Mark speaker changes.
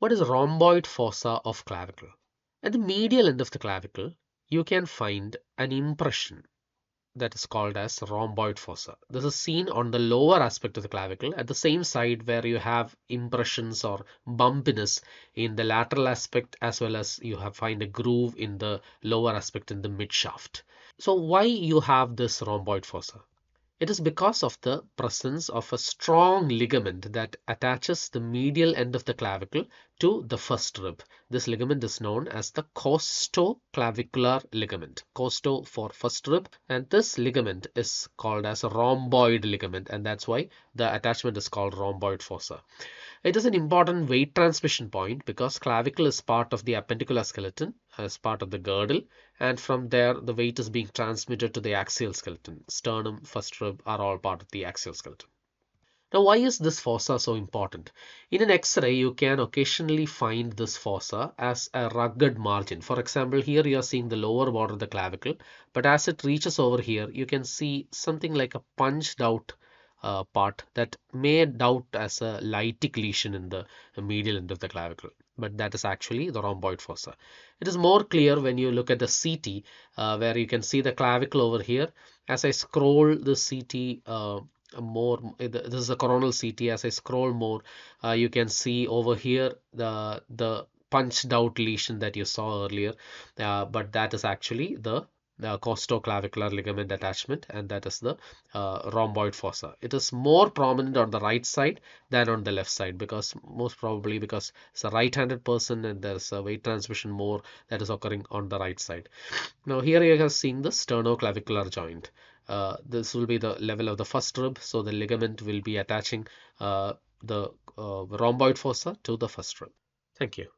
Speaker 1: What is rhomboid fossa of clavicle? At the medial end of the clavicle, you can find an impression that is called as rhomboid fossa. This is seen on the lower aspect of the clavicle at the same side where you have impressions or bumpiness in the lateral aspect, as well as you have find a groove in the lower aspect in the mid shaft. So why you have this rhomboid fossa? It is because of the presence of a strong ligament that attaches the medial end of the clavicle to the first rib. This ligament is known as the costoclavicular ligament. Costo for first rib, and this ligament is called as a rhomboid ligament, and that's why the attachment is called rhomboid fossa. It is an important weight transmission point because clavicle is part of the appendicular skeleton as part of the girdle, and from there the weight is being transmitted to the axial skeleton. Sternum, first rib are all part of the axial skeleton. Now, why is this fossa so important? In an X-ray, you can occasionally find this fossa as a rugged margin. For example, here you are seeing the lower border of the clavicle, but as it reaches over here, you can see something like a punched out part that may doubt as a lytic lesion in the medial end of the clavicle, but that is actually the rhomboid fossa. It is more clear when you look at the CT, where you can see the clavicle over here. As I scroll the CT more, this is a coronal CT. As I scroll more, you can see over here the punched out lesion that you saw earlier, but that is actually the costoclavicular ligament attachment, and that is the rhomboid fossa. It is more prominent on the right side than on the left side, because most probably because it's a right-handed person and there's a weight transmission more that is occurring on the right side. Now here you are seeing the sternoclavicular joint. This will be the level of the first rib, so the ligament will be attaching the rhomboid fossa to the first rib. Thank you.